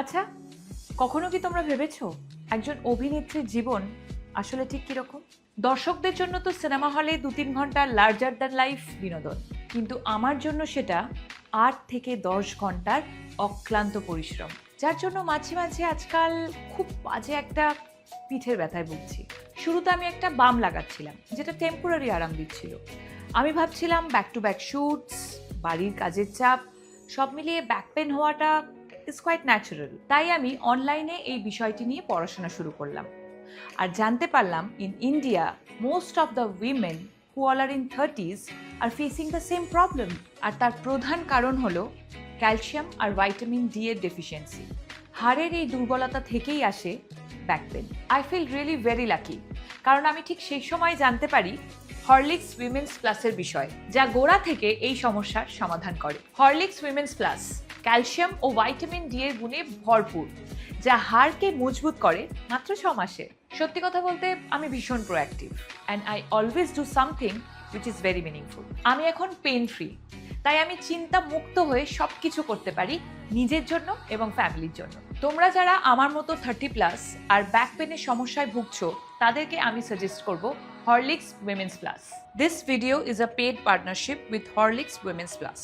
আচ্ছা, কখনো কি তোমরা ভেবেছো একজন অভিনেত্রীর জীবন আসলে ঠিক কিরকম? দর্শকদের জন্য তো সিনেমা হলে ২-৩ ঘন্টা লার্জার দ্যান লাইফ বিনোদন, কিন্তু আমার জন্য সেটা ৮ থেকে ১০ ঘন্টার অক্লান্ত পরিশ্রম, যার জন্য মাঝে মাঝে আজকাল খুব বাজে একটা পিঠের ব্যথায় ভুগছি। শুরুতে আমি একটা বাম লাগাচ্ছিলাম, যেটা টেম্পোরারি আরাম দিচ্ছিল। আমি ভাবছিলাম ব্যাক টু ব্যাক শুটস, বাড়ির কাজের চাপ, সব মিলিয়ে ব্যাক পেন হওয়াটা ইজ কোয়াইট ন্যাচারাল। তাই আমি অনলাইনে এই বিষয়টি নিয়ে পড়াশোনা শুরু করলাম, আর জানতে পারলাম in India most of the women who all are in 30s are facing the same problem. আর তার প্রধান কারণ হলো ক্যালসিয়াম আর ভাইটামিন ডি এর ডেফিসিয়েন্সি। হাড়ের এই দুর্বলতা থেকেই আসে back pain. I feel really very lucky, কারণ আমি ঠিক সেই সময় জানতে পারি হরলিক্স উইমেন্স প্লাসের বিষয়, যা গোড়া থেকে এই সমস্যার সমাধান করে। হরলিক্স উইমেন্স প্লাস ক্যালসিয়াম ও ভাইটামিন ডি এর গুণে ভরপুর, যা হাড়কে মজবুত করে মাত্র ৬ মাসে। সত্যি কথা বলতে আমি ভীষণ proactive and I always do something which is very meaningful. আমি এখন পেন ফ্রি, তাই আমি চিন্তা মুক্ত হয়ে সব কিছু করতে পারি নিজের জন্য এবং ফ্যামিলির জন্য। তোমরা যারা আমার মতো 30+ আর ব্যাক পেনের সমস্যায় ভুগছো, তাদেরকে আমি সাজেস্ট করব Horlicks Women's Plus. This video is a paid partnership with Horlicks Women's plus.